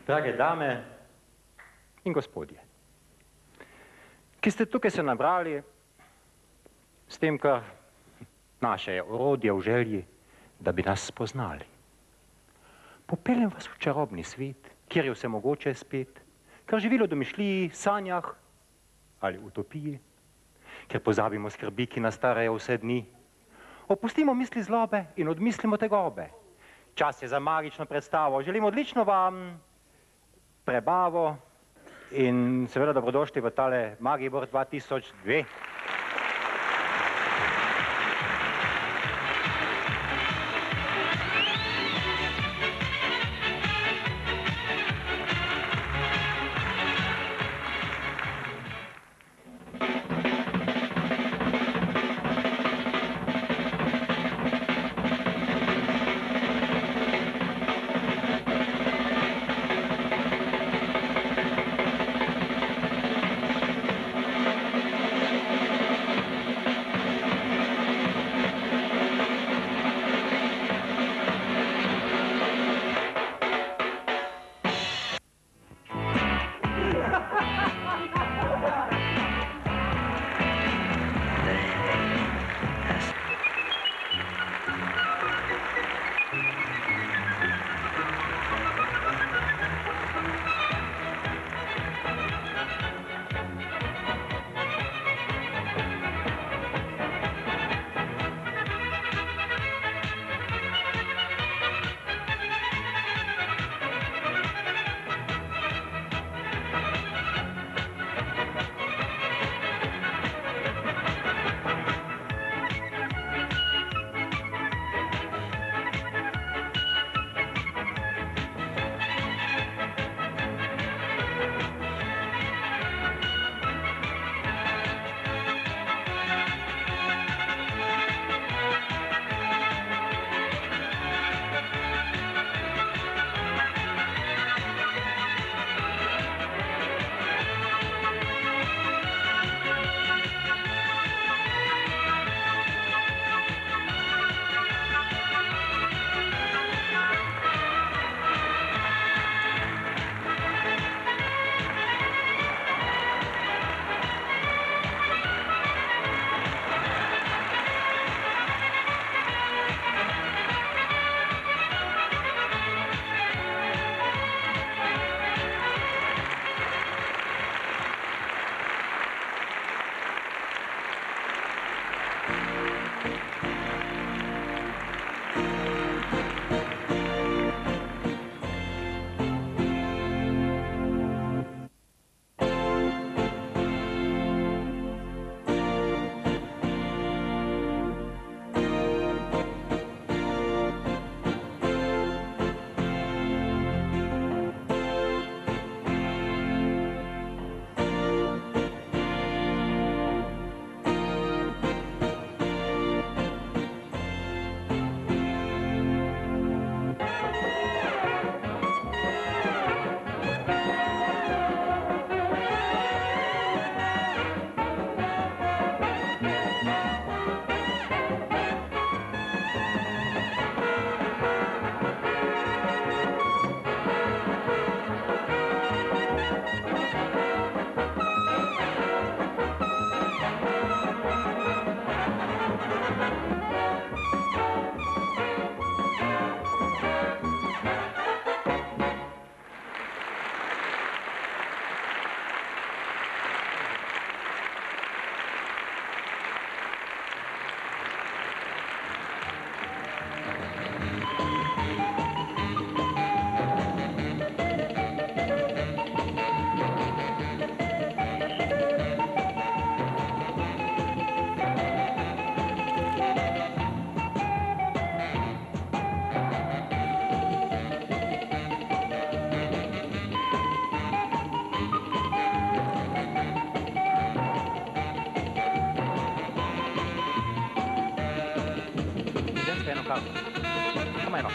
Drage dame in gospodje, ki ste tukaj se nabrali s tem, kar naše je orodje v želji, da bi nas spoznali. Popeljem vas v čarobni svet, kjer je vse mogoče spet, kar živilo v domišljiji, sanjah ali utopiji, ker pozabimo skrbi, ki nas starejo vse dni. Opustimo misli zlobe in odmislimo tegobe. Čas je za magično predstavo. Želim odlično vam prebavo in seveda dobrodošli v tale Magibor 2002. Come no?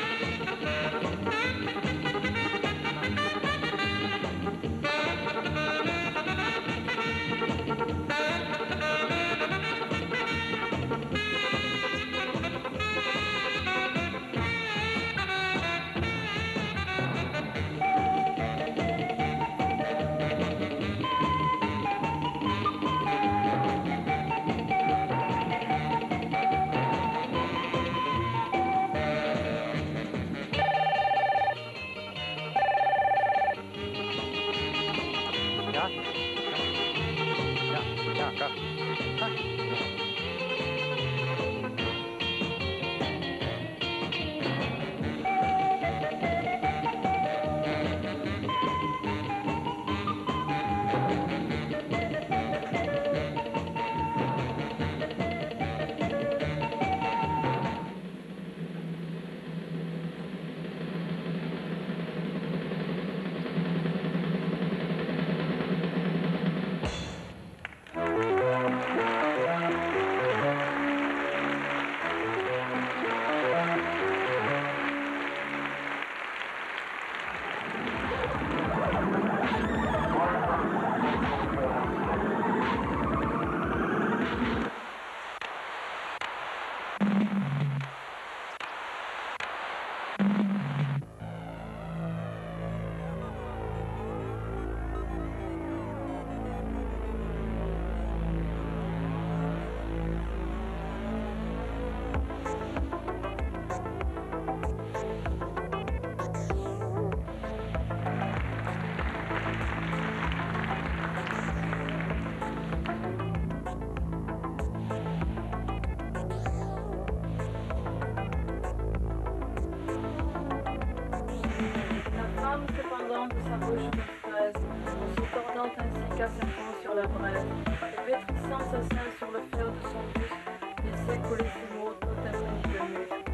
trame cependant de sa bouche de fraise, en se tordant ainsi qu'à serpent sur la braise, et pétrissant sa sein sur le fer de son buste, il s'écoulait ces mots tout imprégné de muscle.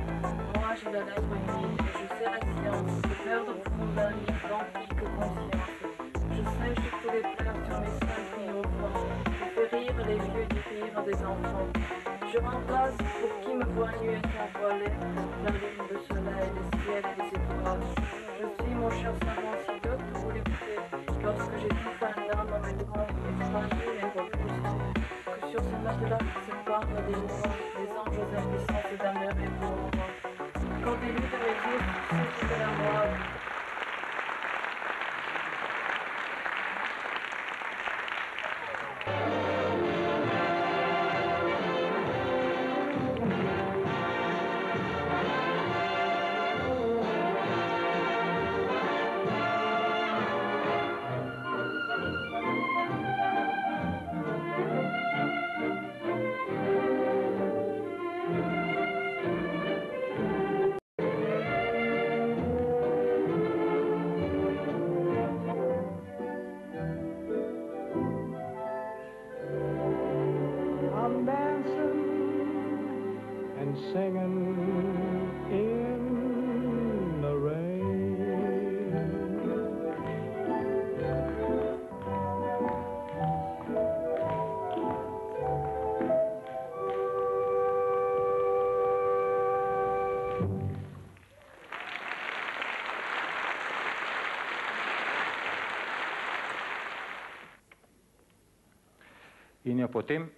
Moi j'ai la lettre humide, et je sais la science, de perdre pour d'un lit rempli que conscience. Je sèche tous les pleurs sur mes seins triomphants, et fais rire les vieux du rire des enfants. Je remplace pour qui me voit nu et voilé la lune, le soleil, les ciels et les étoiles. Je suis mon cher savant si d'autres vous l'écoutez, lorsque j'ai tout fin d'âme à mes bras, expandus et repoussés, que sur ce matelas se parlent des mois, les anges impuissants d'amer et pauvres. Quand des luttes de mes yeux, c'est de la moelle. I'm dancing and singing in the rain. In jo potem...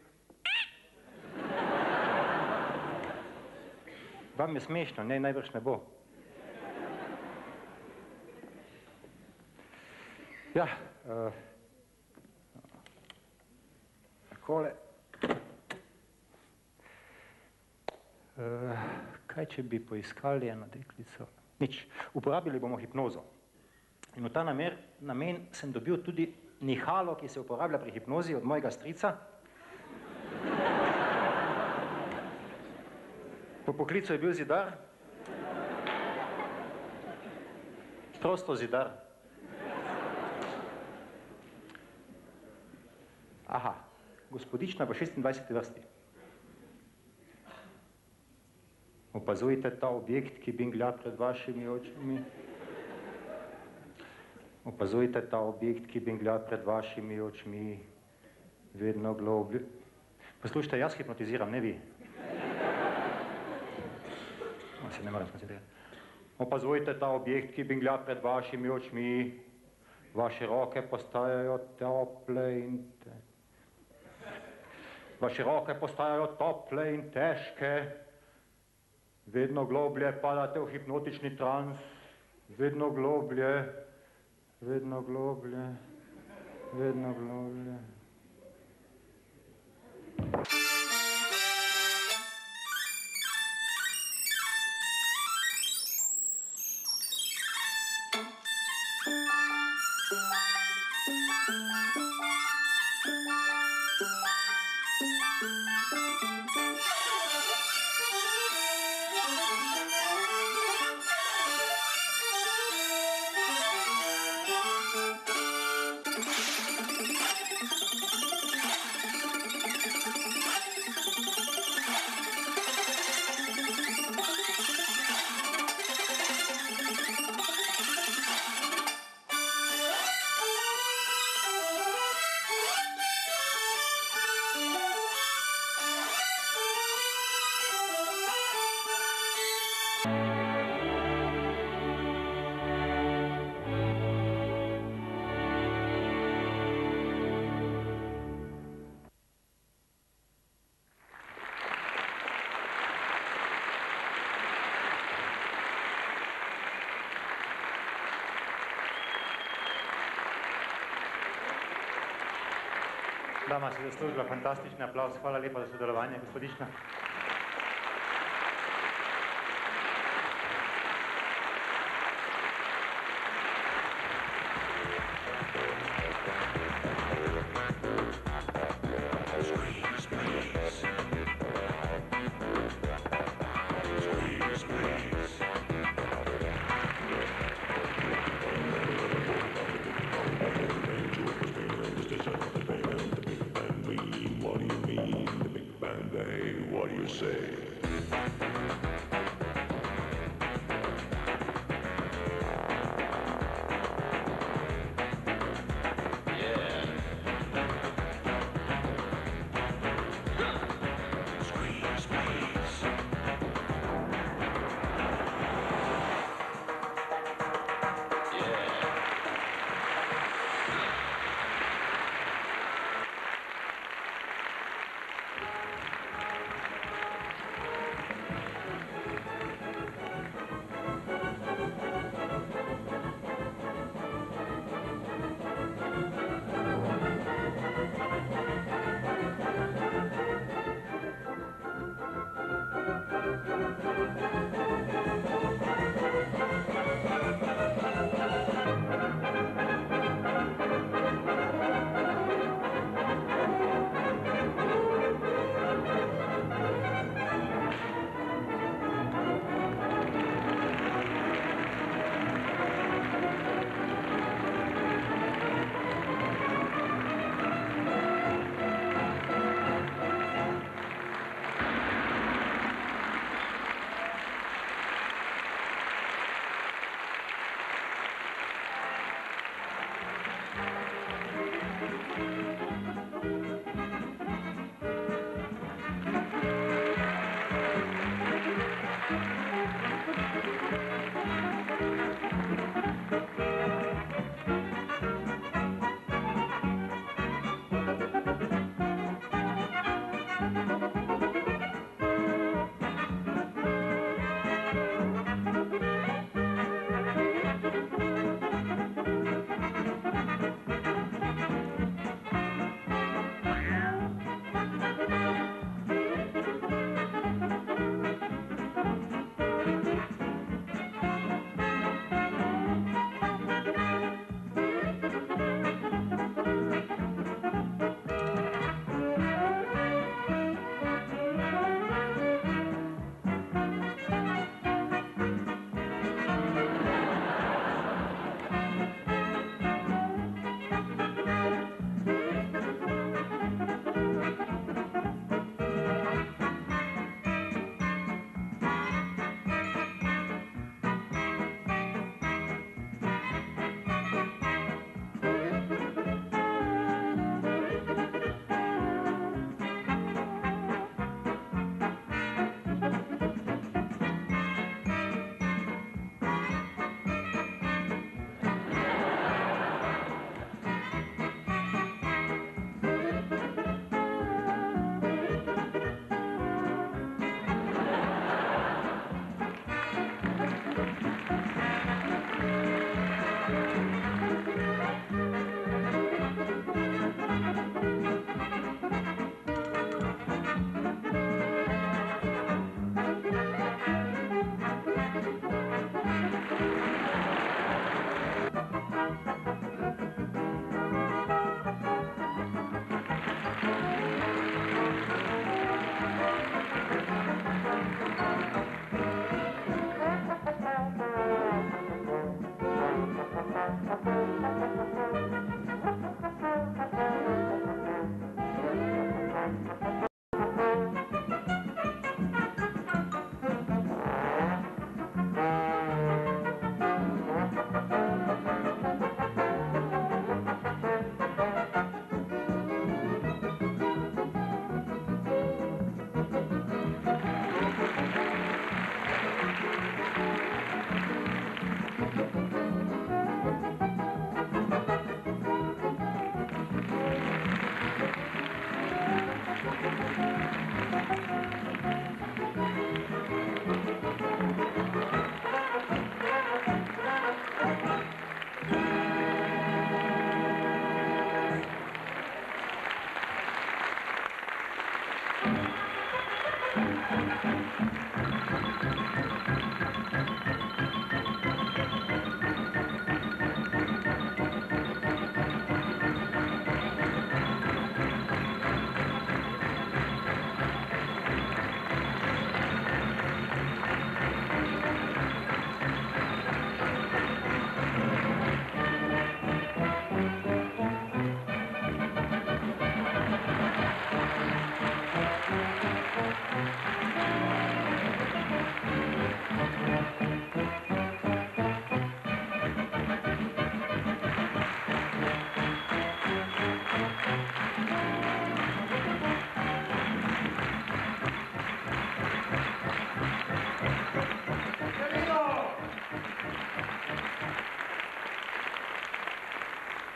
Vam je smešno, ne, najbrž ne bo. Ja, takole. Kaj, če bi poiskali eno deklico? Nič, uporabili bomo hipnozo. In v ta namen sem dobil tudi nihalo, ki se uporablja pri hipnozi od mojega strica. Po poklicu je bil zidar. Prosto zidar. Aha, gospodična v 26. vrsti. Opazujte ta objekt, ki binglja pred vašimi očmi. Opazujte ta objekt, ki binglja pred vašimi očmi. Vedno globlje. Poslušajte, jaz hipnotiziram, ne vi. Se ne moram skoncentrirati. Opazujte ta objekt, ki binglja pred vašimi očmi. Vaše roke postajajo tople in Vaše roke postajajo tople in težke. Vedno globlje padate v hipnotični trans. Vedno globlje. Vedno globlje. Vedno globlje. Dama si zaslužila fantastični aplauz. Hvala lepa za sodelovanje, gospodična. say.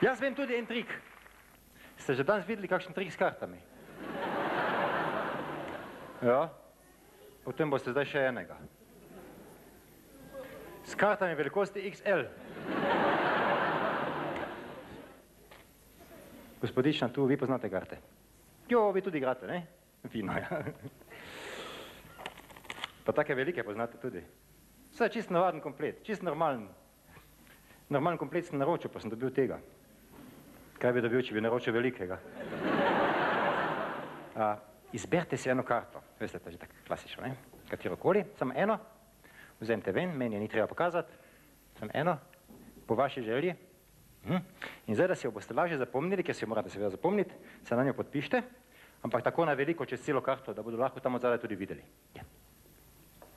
Jaz vem tudi en trik. Ste že danes videli kakšen trik s kartami? Ja, potem boste zdaj še enega. S kartami velikosti XL. Gospodična, tu vi poznate karte? Jo, vi tudi igrate, ne? Fino, ja. Pa take velike poznate tudi. Vse je čist navaden komplet, čist normalen. Normalen komplet sem naročil, pa sem dobil tega. Kaj bi dobil, če bi naročil velikega? Izberite si eno karto. Veste, to je že tako klasično, ne? Katerokoli, samo eno. Vzemite ven, meni je ni treba pokazati. Samo eno, po vaši želji. In zdaj, da si jo boste lažje zapomnili, ker si jo morate seveda zapomniti, se na njo podpišite, ampak tako na veliko čez celo karto, da bodo lahko tam odzadaj tudi videli.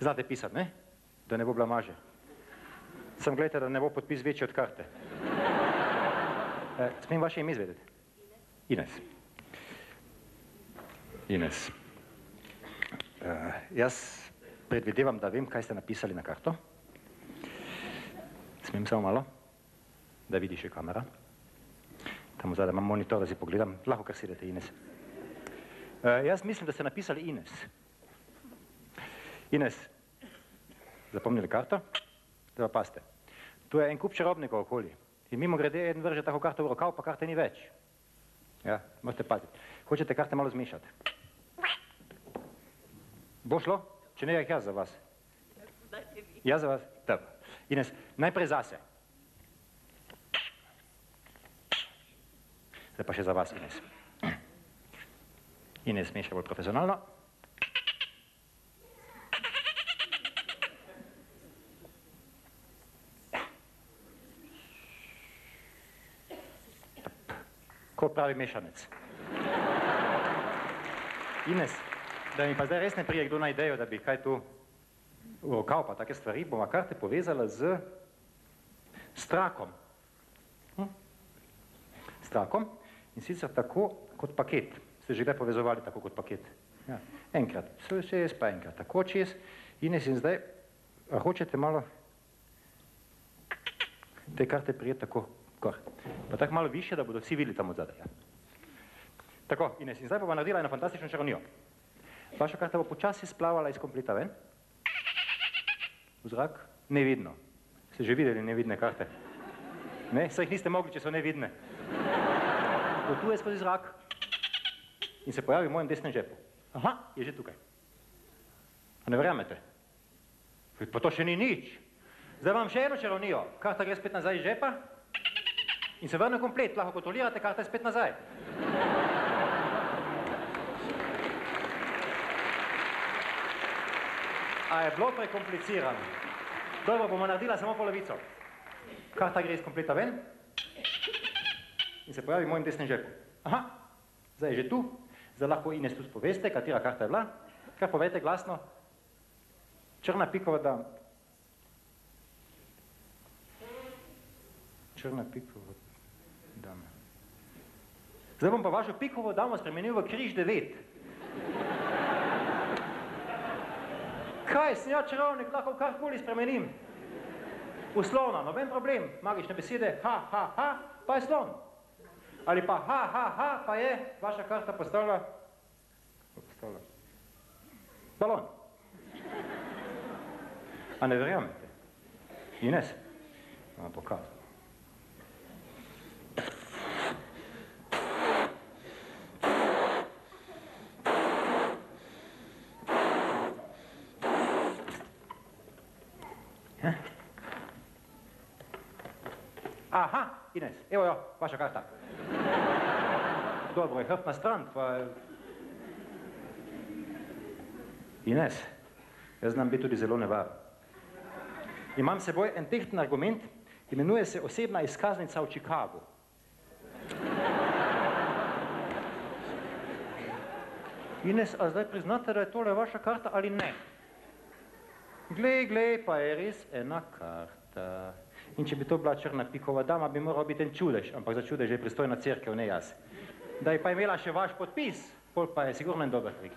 Znate pisati, ne? Da ne bo blamaže. Sam gledajte, da ne bo podpis večji od karte. Smem vaše ime izvedeti? Ines. Ines. Jaz predvidevam, da vem, kaj ste napisali na karto. Smem samo malo? Da vidi še kamera. Tam vzadaj imam monitor, da si pogledam. Lahko kar sedete, Ines. Jaz mislim, da ste napisali Ines. Ines, zapomnili karto? Zdaj pa paste. Tu je en kup čarobnikov okoli. In mimo grede eden vrže tako karto v rokav, pa karte ni več. Ja, morate paziti. Hočete karte malo zmešati. Bo šlo? Če ne, jaz za vas. Jaz za vas? Dobro. Ines, najprej zase. Zdaj pa še za vas, Ines. Ines meša bolj profesionalno. Ko pravi mešanec. Ines, da mi pa zdaj res ne prije kdo na idejo, da bi kaj tu v rokav pa take stvari, bova karte povezala z strakom. Strakom. In sicer tako kot paket. Ste že kdaj povezovali tako kot paket? Ja. Enkrat čez, pa enkrat tako čez. Ines, in zdaj, a hočete malo te karte prijeti tako gor. Pa tako malo više, da bodo vsi videli tam od zadaj. Ja. Tako, Ines, in zdaj bova naredila eno fantastično čarovnijo. Vaša karta bo počasi splavala iz kompleta ven. V zrak. Nevidno. Ste že videli nevidne karte? Ne? Saj jih niste mogli, če so nevidne. Potuje skozi zrak in se pojavi v mojem desnem žepu. Aha, je že tukaj. A ne verjamete? Pa to še ni nič. Zdaj vam še eno čarovnijo. Karta gre spet nazaj iz žepa in se vrne komplet. Lahko kontrolirate, karta je spet nazaj. A je bilo prekomplicirano? Dobro, bomo naredila samo polovico. Karta gre iz kompleta ven in se pojavi v mojem desnem žepu. Aha, zdaj je že tu. Zdaj lahko Ines tu poveste, katera karta je bila. Kar povejte glasno. Črna pikova dama. Črna pikova dama. Zdaj bom pa vašo pikovo damo spremenil v križ 9. Kaj, sem ja čarovnik, lahko karkoli spremenim. V slona, noben problem. Magične besede, ha, ha, ha, pa je slon. Ali pa ha, ha, ha, pa je vaša karta postala balon. A ne verjamete? Ines, vam pokazam. Aha, Ines, evo jo, vaša karta. Dobro, je hrbtna stran, pa... Ines, jaz znam biti tudi zelo nevaren. Imam seboj en tehten argument, imenuje se osebna izkaznica v Chicagu. Ines, a zdaj priznate, da je tole vaša karta ali ne? Glej, pa je res ena karta. In če bi to bila črna pikova dama, bi moral biti en čudež, ampak za čudež je pristojna cerkev, ne jaz. Da je pa imela še vaš podpis, pol pa je sigurno en dober trik.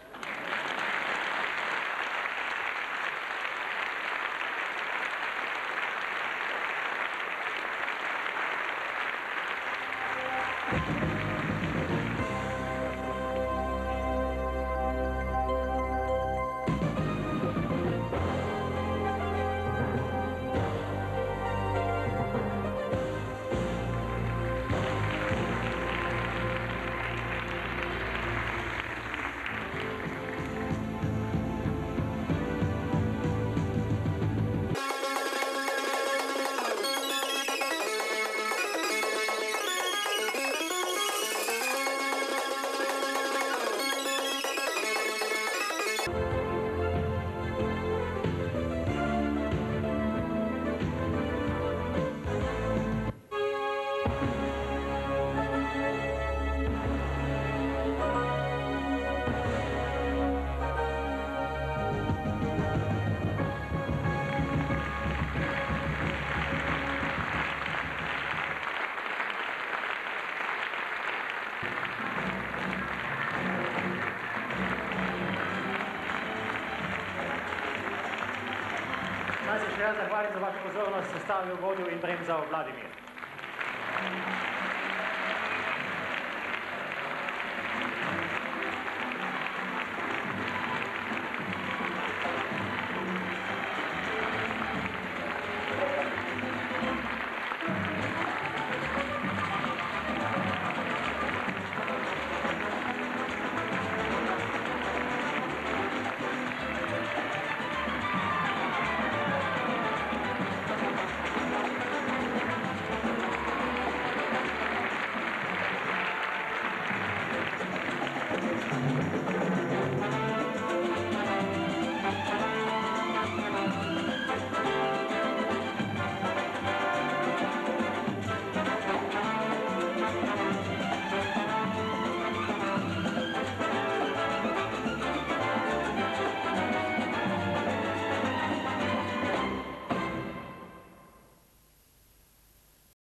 jaz zahvalim za vašo pozornost, sestavil, vodil in bremzal Vladimir.